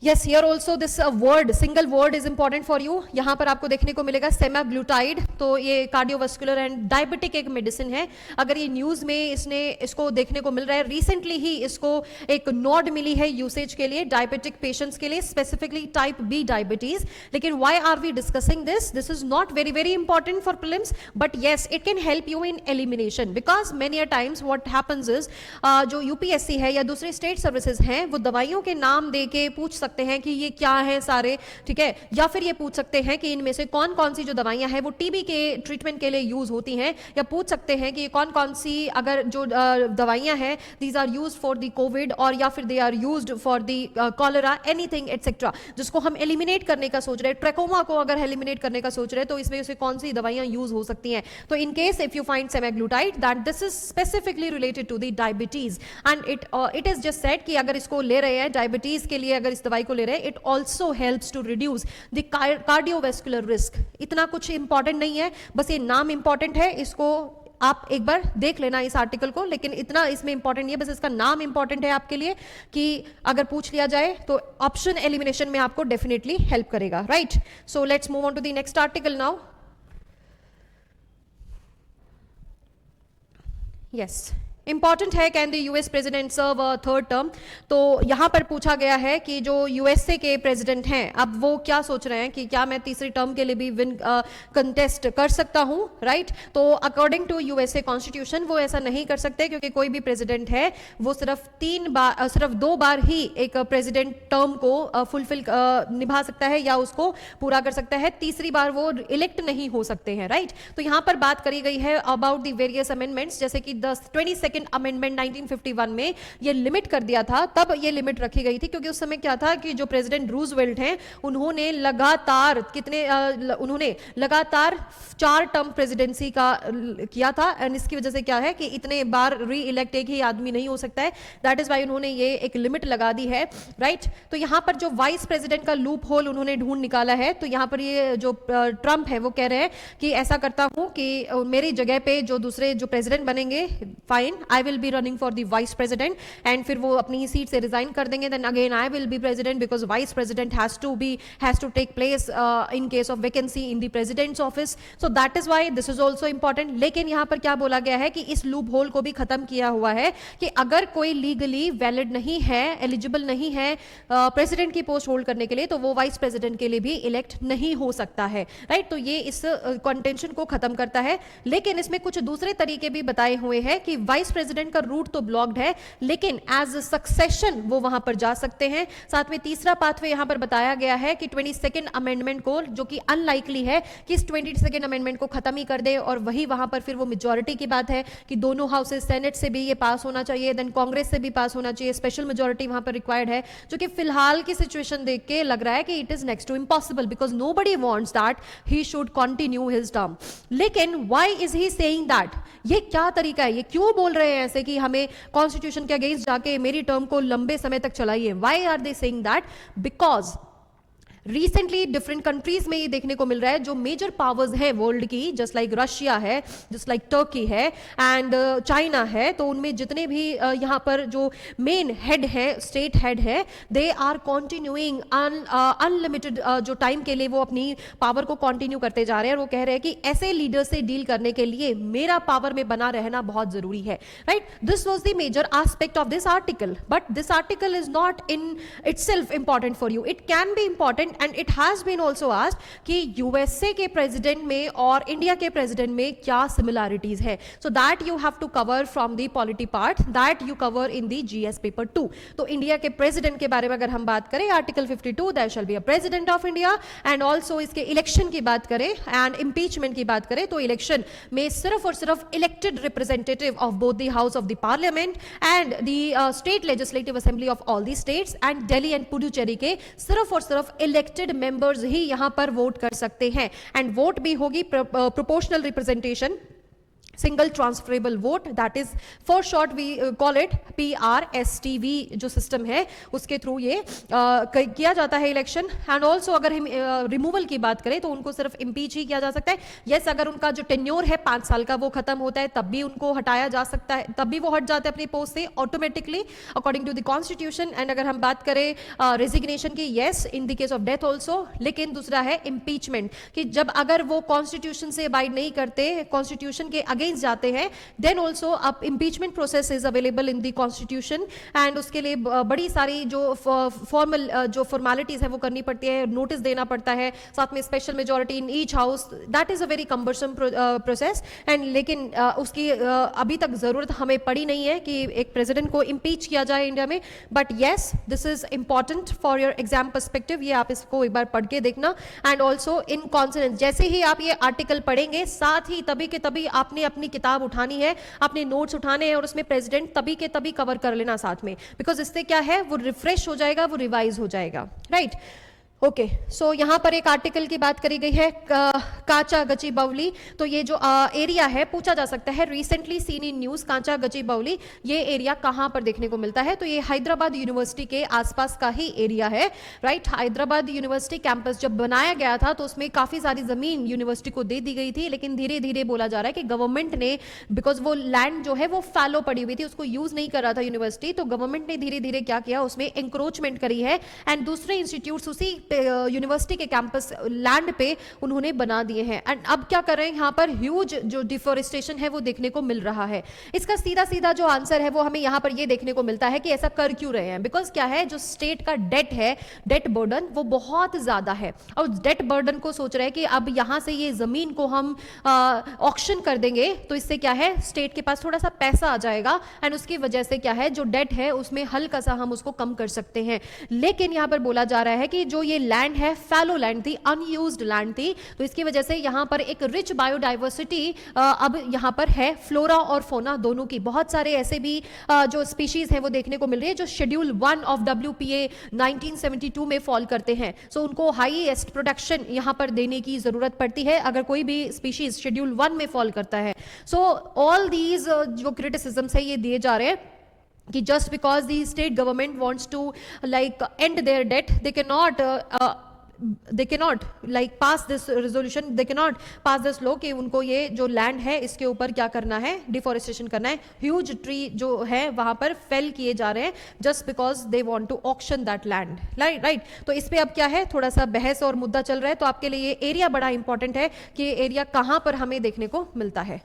Yes, here also this word, single word is important for you. यहाँ पर आपको देखने को मिलेगा सेमाग्लूटाइड। तो ये कार्डियोवास्कुलर एंड डायबिटिक एक मेडिसिन है। अगर ये न्यूज़ में इसको देखने को मिल रहा है, रिसेंटली ही इसको एक नोड मिली है यूसेज के लिए डायबिटिक पेशेंट्स के लिए, स्पेसिफिकली टाइप बी डायबिटीज। लेकिन why are we discussing this? This is not very very important for prelims, but yes it can help you in elimination, because many a times what happens is जो यूपीएससी है या दूसरी स्टेट सर्विसेज हैं, वो दवाइयों के नाम दे के पूछ सकते हैं कि ये क्या है सारे, ठीक है, या फिर ये पूछ सकते हैं कि इनमें से कौन कौन सी जो दवाइयां हैं वो टीबी के ट्रीटमेंट के लिए यूज होती हैं, या पूछ सकते हैं कि कौन कौन सी अगर जो दवाइयां हैं these are use for the covid, और या फिर they are used for the cholera, anything etcetera, जिसको हम एलिमिनेट करने का सोच रहे हैं, ट्रैकोमा को अगर एलिमिनेट करने का सोच रहे हैं, तो इसमें से कौन सी दवाइयां यूज हो सकती हैं। तो in case if you find semaglutide that this is specifically related to the diabetes and it is just said कि अगर इसको ले रहे हैं डायबिटीज के लिए, अगर इस दवाई को ले रहे हैं, it also helps to reduce the cardiovascular risk. इतना कुछ इंपॉर्टेंट नहीं है, बस ये नाम इंपॉर्टेंट है, इसको आप एक बार देख लेना इस आर्टिकल को, लेकिन इतना इसमें इंपॉर्टेंट नहीं है, बस इसका नाम इंपॉर्टेंट है आपके लिए कि अगर पूछ लिया जाए तो ऑप्शन एलिमिनेशन में आपको डेफिनेटली हेल्प करेगा, right. So let's move on to the next article now. Yes, important है, can the US president serve a third term. तो यहां पर पूछा गया है कि जो यूएसए के प्रेसिडेंट हैं अब वो क्या सोच रहे हैं कि क्या मैं तीसरी टर्म के लिए भी विन कंटेस्ट कर सकता हूं, राइट। तो अकॉर्डिंग टू यूएसए कॉन्स्टिट्यूशन वो ऐसा नहीं कर सकते, क्योंकि कोई भी प्रेसिडेंट है वो सिर्फ 2 बार ही एक प्रेसिडेंट टर्म को फुलफिल निभा सकता है या उसको पूरा कर सकता है, तीसरी बार वो इलेक्ट नहीं हो सकते हैं, राइट। तो यहां पर बात करी गई है अबाउट द वेरियस अमेंडमेंट्स, जैसे कि 22nd अमेंडमेंट 1951 में ये लिमिट कर दिया था। तब ये लिमिट रखी गई थी क्योंकि उस समय क्या था कि जो प्रेसिडेंट रूजवेल्ट हैं उन्होंने लगातार 4 टर्म प्रेसिडेंसी का किया था, एंड इसकी वजह से क्या है कि इतने बार री इलेक्ट एक ही आदमी नहीं हो सकता है, दैट इज वाई उन्होंने ये एक लिमिट लगा दी है, राइट। तो यहां पर जो वाइस प्रेसिडेंट का लूप होल उन्होंने ढूंढ निकाला है, तो यहां पर ये जो ट्रंप है वो कह रहे हैं कि ऐसा करता हूं कि मेरी जगह पे जो दूसरे जो प्रेसिडेंट बनेंगे, fine, I will be running for the vice president, and फिर वो अपनी सीट से रिजाइन कर देंगे, then again I will be president, because vice president has to take place in case of vacancy in the president's office. So that is why this is also important. लेकिन यहां पर क्या बोला गया है कि इस लूप होल को भी खत्म किया हुआ है कि अगर कोई लीगली वैलिड नहीं है, एलिजिबल नहीं है प्रेसिडेंट की पोस्ट होल्ड करने के लिए, तो वो वाइस प्रेसिडेंट के लिए भी इलेक्ट नहीं हो सकता है, राइट। तो ये इस कंटेंशन को खत्म करता है। लेकिन इसमें कुछ दूसरे तरीके भी बताए हुए हैं कि वाइस वाइस प्रेसिडेंट का रूट तो ब्लॉक्ड है, लेकिन एज सक्सेशन वो वहां पर जा सकते हैं। साथ में तीसरा पाथवे यहां पर बताया गया है कि 22nd अमेंडमेंट को, जो कि अनलाइकली है कि इस 22nd अमेंडमेंट को खत्म ही कर दे, और वही वहां पर फिर वो मेजोरिटी की बात है कि दोनों हाउसेस, सेनेट से भी ये पास होना चाहिए, देन कांग्रेस से भी पास होना चाहिए, स्पेशल मेजोरिटी वहां पर रिक्वायर्ड है, जो कि फिलहाल की सिचुएशन देख के लग रहा है कि it is next to impossible, because nobody wants that he should continue his term. लेकिन why is he saying that? ये क्या तरीका है, ये क्यों बोल रहे हैं ऐसे कि हमें कॉन्स्टिट्यूशन के अगेंस्ट जाके मेरी टर्म को लंबे समय तक चलाइए? Why are they saying that? Because recently different countries में ये देखने को मिल रहा है, जो मेजर पावर्स हैं वर्ल्ड की, जस्ट लाइक रशिया है, जस्ट लाइक टर्की है एंड चाइना है, तो उनमें जितने भी यहाँ पर जो मेन हेड है, स्टेट हेड है, दे आर कंटिन्यूइंग अनलिमिटेड जो टाइम के लिए वो अपनी पावर को कंटिन्यू करते जा रहे हैं, और वो कह रहे हैं कि ऐसे लीडर से डील करने के लिए मेरा पावर में बना रहना बहुत जरूरी है, right? This was the major aspect of this article, but this article is not in itself important for you, it can be important and it has been also asked कि यूएसए के प्रेसिडेंट में और इंडिया के प्रेसिडेंट में क्या सिमिलैरिटीज है, so that you have to cover from the polity part, that you cover in the GS paper 2। तो इंडिया के प्रेसिडेंट के बारे में अगर हम बात करें, article 52, there shall be a president of India, and also इसके इलेक्शन की बात करें एंड इम्पीचमेंट की बात करें, तो इलेक्शन में सिर्फ और सिर्फ elected representative of both the house of the parliament and the state legislative assembly of all the states and Delhi and Puducherry के सिर्फ और सिर्फ इलेक्टेड मेंबर्स ही यहां पर वोट कर सकते हैं, एंड वोट भी होगी proportional representation, single transferable vote, that is for short we call it PRSTV जो सिस्टम है, उसके थ्रू ये किया जाता है इलेक्शन। एंड ऑल्सो अगर हम रिमूवल की बात करें तो उनको सिर्फ इम्पीच ही किया जा सकता है। यस, अगर उनका जो टेन्योर है 5 साल का वो खत्म होता है तब भी उनको हटाया जा सकता है, तब भी वो हट जाते हैं अपनी पोस्ट से automatically according to the constitution. And अगर हम बात करें रेजिग्नेशन की, yes in the case of death also, लेकिन दूसरा है इम्पीचमेंट, कि जब अगर वो कॉन्स्टिट्यूशन से अबाइड नहीं करते, कॉन्स्टिट्यूशन के अगेंस्ट जाते हैं, देन ऑल्सो अब impeachment process is available in the constitution, and उसके लिए बड़ी सारी जो फॉर्मल जो फॉर्मेलिटीज है वो करनी पड़ती है, नोटिस देना पड़ता है, साथ में special majority in each house, that is a very cumbersome process. And लेकिन उसकी अभी तक जरूरत हमें पड़ी नहीं है कि एक प्रेसिडेंट को इम्पीच किया जाए इंडिया में, but yes this is important for your exam perspective, ये आप इसको एक बार पढ़ के देखना। एंड ऑल्सो इन कॉन्सोनेंस, जैसे ही आप ये आर्टिकल पढ़ेंगे, साथ ही तभी के तभी आपने अपनी किताब उठानी है, अपने नोट्स उठाने हैं, और उसमें प्रेसिडेंट तभी के तभी कवर कर लेना साथ में, बिकॉज इससे क्या है, वो रिफ्रेश हो जाएगा, वो रिवाइज हो जाएगा, राइट? ओके, सो यहाँ पर एक आर्टिकल की बात करी गई है, काचा गचिबौली। तो ये जो एरिया है, पूछा जा सकता है रिसेंटली सीन इन न्यूज, काचा गचिबौली ये एरिया कहाँ पर देखने को मिलता है? तो ये हैदराबाद यूनिवर्सिटी के आसपास का ही एरिया है, राइट? हैदराबाद यूनिवर्सिटी कैंपस जब बनाया गया था तो उसमें काफी सारी जमीन यूनिवर्सिटी को दे दी गई थी, लेकिन धीरे धीरे बोला जा रहा है कि गवर्नमेंट ने, बिकॉज वो लैंड जो है वो फैलो पड़ी हुई थी, उसको यूज नहीं कर रहा था यूनिवर्सिटी, तो गवर्नमेंट ने धीरे धीरे क्या किया, उसमें एंक्रोचमेंट करी है, एंड दूसरे इंस्टीट्यूट्स उसी यूनिवर्सिटी के कैंपस लैंड पे उन्होंने बना दिए हैं। एंड अब क्या कर रहे हैं, यहाँ पर ह्यूज जो डिफोरेस्टेशन है वो देखने को मिल रहा है। इसका सीधा सीधा जो आंसर है वो हमें यहाँ पर ये देखने को मिलता है कि ऐसा कर क्यों रहे हैं, बिकॉज क्या है, जो स्टेट का डेट है, डेट बर्डन वो बहुत ज्यादा है, और डेट बर्डन को सोच रहे हैं कि अब यहाँ से ये जमीन को हम ऑक्शन कर देंगे, तो इससे क्या है, स्टेट के पास थोड़ा सा पैसा आ जाएगा, एंड उसकी वजह से क्या है, जो डेट है उसमें हल्का सा हम उसको कम कर सकते हैं। लेकिन यहाँ पर बोला जा रहा है कि जो ये लैंड है, फैलो लैंड थी, अनयूज्ड लैंड थी, तो इसकी वजह से यहाँ पर एक रिच बायोडाइवर्सिटी अब यहाँ पर है, फ्लोरा और फोना दोनों की। बहुत सारे ऐसे भी जो स्पीशीज हैं वो देखने को मिल रही है जो शेड्यूल 1 ऑफ WPA 1972 में फॉल करते हैं, सो उनको हाईएस्ट प्रोटेक्शन यहाँ पर देने की जरूरत पड़ती है अगर कोई भी स्पीशीज शेड्यूल 1 में फॉल करता है। सो ऑल दीज जो क्रिटिसिज्म्स है ये दिए जा रहे हैं कि just because the state government wants to like end their debt, they cannot like pass this resolution, they cannot pass this law कि उनको ये जो लैंड है इसके ऊपर क्या करना है, डिफोरेस्टेशन करना है, ह्यूज ट्री जो है वहां पर फेल किए जा रहे हैं just because they want to auction that land, right? तो इस पे अब क्या है, थोड़ा सा बहस और मुद्दा चल रहा है, तो आपके लिए ये एरिया बड़ा इंपॉर्टेंट है कि ये एरिया कहां पर हमें देखने को मिलता है।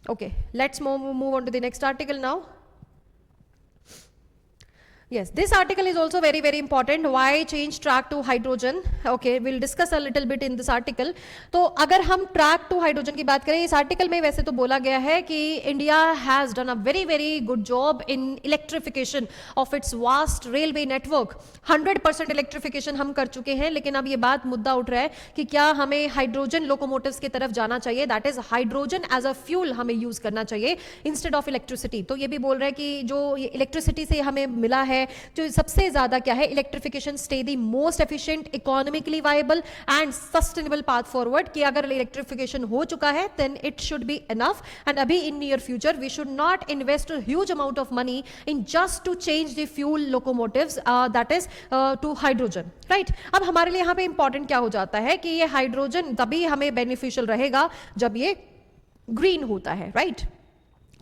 Okay, let's move on to the next article now. Yes, this article is also very, very important. Why change track to hydrogen? Okay, we'll discuss a little bit in this article. तो अगर हम ट्रैक टू हाइड्रोजन की बात करें, इस आर्टिकल में वैसे तो बोला गया है कि India has done a very very good job in electrification of its vast railway network. 100% electrification हम कर चुके हैं, लेकिन अब ये बात मुद्दा उठ रहा है कि क्या हमें हाइड्रोजन लोकोमोटिव्स की तरफ जाना चाहिए, that is hydrogen as a fuel हमें यूज करना चाहिए इंस्टेड ऑफ इलेक्ट्रिसिटी. तो ये भी बोल रहा है कि जो इलेक्ट्रिसिटी से हमें मिला है, जो सबसे ज्यादा क्या है, electrification stay the most efficient, economically viable and sustainable path forward. कि अगर इलेक्ट्रिफिकेशन हो चुका है then it should be enough, and अभी in near future we should not invest a huge amount of money in just to change the fuel locomotives, that is to hydrogen, right. अब हमारे लिए यहां पे इंपॉर्टेंट क्या हो जाता है कि ये हाइड्रोजन तभी हमें बेनिफिशियल रहेगा जब ये ग्रीन होता है, राइट.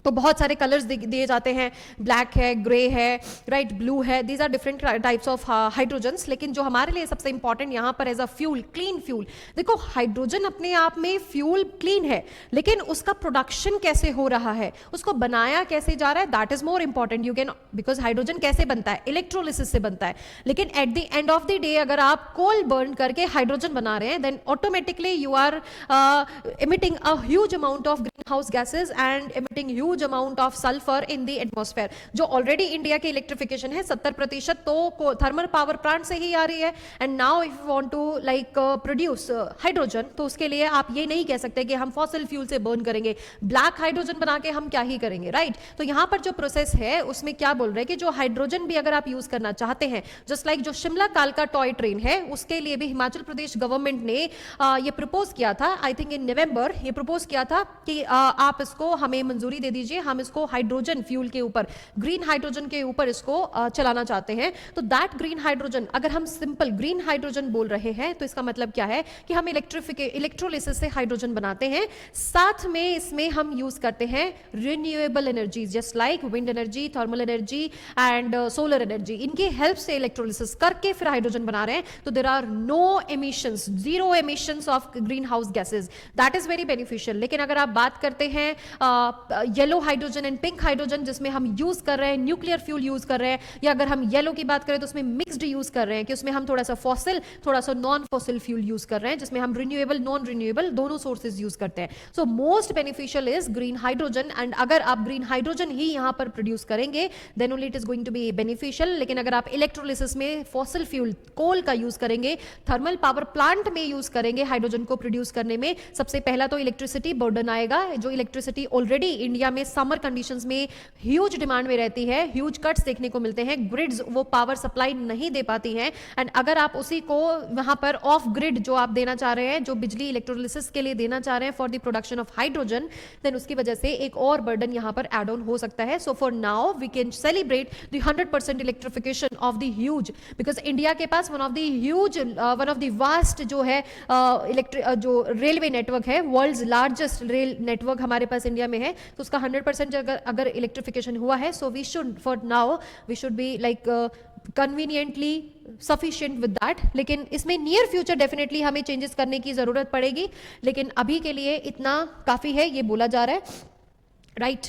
तो बहुत सारे कलर्स दिए जाते हैं, ब्लैक है, ग्रे है, राइट, ब्लू है, these are different types of hydrogens. लेकिन जो हमारे लिए सबसे इंपॉर्टेंट यहाँ पर as a fuel, clean fuel. देखो हाइड्रोजन अपने आप में फ्यूल क्लीन है, लेकिन उसका प्रोडक्शन कैसे हो रहा है, उसको बनाया कैसे जा रहा है, that is more important. You can, because hydrogen कैसे बनता है, इलेक्ट्रोलिसिस से बनता है. लेकिन at the end of the day अगर आप कोल बर्न करके हाइड्रोजन बना रहे हैं, then automatically you are emitting a huge amount of greenhouse gases and emitting huge amount of sulfur in the atmosphere. जो ऑलरेडी इंडिया के इलेक्ट्रिफिकेशन है 70% तो थर्मल पावर प्लांट से ही आ रही है, and now if you want to like produce hydrogen, तो उसके लिए आप ये नहीं कह सकते कि हम फॉसिल फ्यूल से बर्न करेंगे, ब्लैक हाइड्रोजन बना के हम क्या ही करेंगे, राइट. तो यहाँ पर जो प्रोसेस है उसमें क्या बोल रहे हैं कि जो हाइड्रोजन भी अगर आप यूज करना चाहते हैं, जस्ट लाइक जो शिमला कालका टॉय ट्रेन है, उसके लिए भी हिमाचल प्रदेश गवर्नमेंट ने ये प्रपोज किया था, आई थिंक इन नवंबर, ये प्रपोज किया था कि आप इसको हमें मंजूरी दे दीजिए, हम इसको हाइड्रोजन फ्यूल के ऊपर, ग्रीन हाइड्रोजन के ऊपर इसको चलाना चाहते हैं. तो दैट ग्रीन हाइड्रोजन, अगर हम सिंपल ग्रीन हाइड्रोजन बोल रहे हैं तो इसका मतलब क्या है कि हम इलेक्ट्रोलिसिस से हाइड्रोजन बनाते हैं, साथ में इसमें हम यूज करते हैं renewable energies just like wind energy, thermal energy and solar energy. इनकी हेल्प से इलेक्ट्रोलिसिस करके फिर हाइड्रोजन बना रहे हैं. तो there are no emissions, zero emissions of green house gases, that is very beneficial. लेकिन अगर आप बात करते हैं yellow hydrogen and pink hydrogen, जिसमें हम यूज कर रहे हैं न्यूक्लियर फ्यूल यूज कर रहे हैं, या अगर हम येलो की बात करें तो उसमें मिक्स्ड यूज कर रहे हैं कि उसमें हम थोड़ा सा फॉसिल थोड़ा सा नॉन फॉसिल फ्यूल यूज कर रहे हैं, जिसमें हम रिन्यूएबल नॉन रिन्यूएबल दोनों सोर्सेज यूज करते हैं. So most beneficial is green hydrogen, and अगर आप ग्रीन हाइड्रोजन ही यहां पर प्रोड्यूस करेंगे then only it is going to be beneficial. लेकिन अगर आप इलेक्ट्रोलिसिस में फॉसिल फ्यूल कोल का यूज करेंगे, थर्मल पावर प्लांट में यूज करेंगे हाइड्रोजन को प्रोड्यूस करने में, सबसे पहला तो इलेक्ट्रिसिटी बर्डन आएगा. जो इलेक्ट्रिसिटी ऑलरेडी इंडिया में समर कंडीशंस में ह्यूज डिमांड में रहती है, ह्यूज कट्स देखने को मिलते हैं, ग्रिड्स वो पावर सप्लाई नहीं दे पाती हैं, एंड अगर आप उसी को वहां पर ऑफ ग्रिड जो आप देना चाह रहे हैं, जो बिजली इलेक्ट्रोलिसिस के लिए देना चाह रहे हैं for the production of hydrogen, then उसकी वजह से एक और बर्डन यहां पर एड ऑन हो सकता है. So for now we can celebrate the 100% electrification of the huge, because India के पास वन ऑफ द वास्ट जो है जो रेलवे नेटवर्क है, वर्ल्ड्स लार्जेस्ट रेल नेटवर्क हमारे पास इंडिया में है, तो उसका 100% अगर इलेक्ट्रिफिकेशन हुआ है, so we should for now we should be like conveniently sufficient with that. लेकिन इसमें नियर फ्यूचर डेफिनेटली हमें चेंजेस करने की जरूरत पड़ेगी, लेकिन अभी के लिए इतना काफी है, ये बोला जा रहा है, right.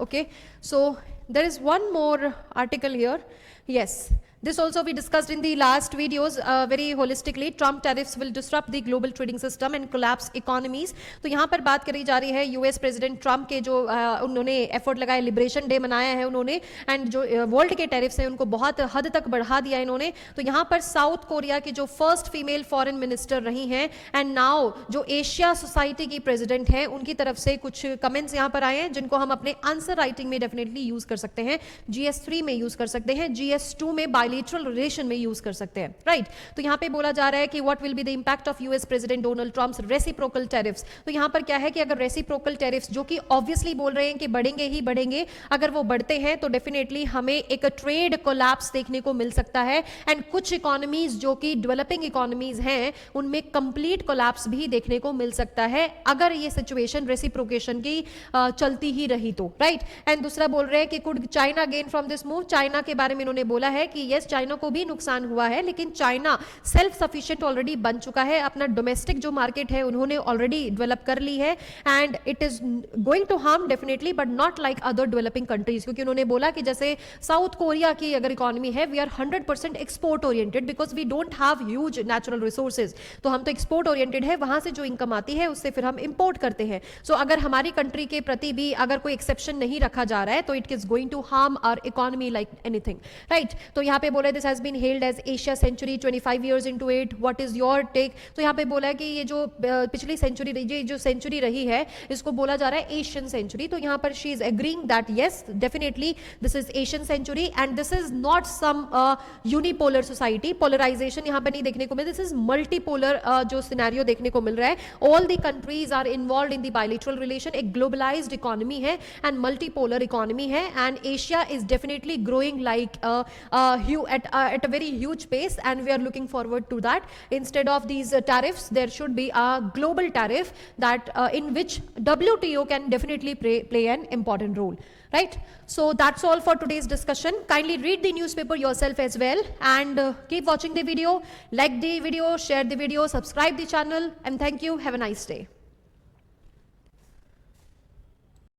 Okay, so there is one more article here. Yes, this also we discussed in the last videos very holistically. Trump tariffs will disrupt the global trading system and collapse economies. तो यहाँ पर बात करी जा रही है यूएस प्रेसिडेंट ट्रम्प के जो उन्होंने एफर्ट लगाए, लिबरेशन डे मनाया है उन्होंने, एंड जो वर्ल्ड के टैरिफ्स हैं उनको बहुत हद तक बढ़ा दिया इन्होंने. तो यहाँ पर साउथ कोरिया की जो फर्स्ट फीमेल फॉरेन मिनिस्टर रही हैं, एंड नाउ जो एशिया सोसाइटी की प्रेसिडेंट हैं, उनकी तरफ से कुछ कमेंट्स यहाँ पर आए हैं जिनको हम अपने आंसर राइटिंग में डेफिनेटली यूज कर सकते हैं, GS3 में यूज कर सकते हैं, GS2 में बायलैटरल रिलेशन में यूज कर सकते हैं, राइट. तो यहाँ पे बोला जा रहा है कि what will be the impact of US president Donald Trump's reciprocal tariffs. तो यहाँ पर क्या है कि अगर रेसिप्रोकल टैरिफ्स जो कि ऑब्वियसली बोल रहे हैं कि बढ़ेंगे ही बढ़ेंगे, अगर वो बढ़ते हैं तो डेफिनेटली हमें एक ट्रेड कोलैप्स देखने को मिल सकता है, एंड कुछ इकोनॉमीज जो कि डेवलपिंग इकोनॉमीज हैं उनमें कंप्लीट कोलैप्स भी देखने को मिल सकता है अगर ये सिचुएशन रेसिप्रोकेशन की चलती ही रही तो, राइट. एंड दूसरा बोल रहे हैं कि could China gain from this move. China के बारे में इन्होंने बोला है कि यस yes, चाइना को भी नुकसान हुआ है, लेकिन चाइना सेल्फ सफिशिएंट ऑलरेडी बन चुका है, अपना डोमेस्टिक जो मार्केट है उन्होंने ऑलरेडी डेवलप कर ली है, and it is going to harm definitely, but not like other developing countries, क्योंकि उन्होंने बोला कि जैसे साउथ कोरिया की अगर इकोनॉमी है, we are 100% export oriented because we don't have huge natural resources, तो हम तो एक्सपोर्ट ओरिएंटेड है, वहां से जो इनकम आती है उससे फिर हम इंपोर्ट करते हैं। सो अगर हमारी कंट्री के प्रति भी अगर कोई एक्सेप्शन नहीं रखा जा रहा है तो it is going to harm our economy like anything, right. तो यहाँ पे बोला this has been held as Asia century 25 years into it, what is your take. तो यहाँ पे बोला है कि ये जो पिछली सेंचुरी, ये जो सेंचुरी रही है इसको बोला जा रहा है एशियन सेंचुरी। तो यहाँ पर she is agreeing that yes definitely this is Asian century and this is not some unipolar society, polarization यहाँ पर नहीं देखने को मिल, दिस इज मल्टीपोलर जो सिनेरियो देखने को मिल रहा है। All the countries are involve in the bilateral relation, एक ग्लोबलाइज्ड इकोनॉमी है एंड मल्टीपोलर इकोनॉमी है, and Asia is definitely growing like at a very huge pace, and we are looking forward to that. Instead of these tariffs, there should be a global tariff that in which WTO can definitely play an important role, right? So that's all for today's discussion. Kindly read the newspaper yourself as well, and keep watching the video, like the video, share the video, subscribe the channel, and thank you. Have a nice day.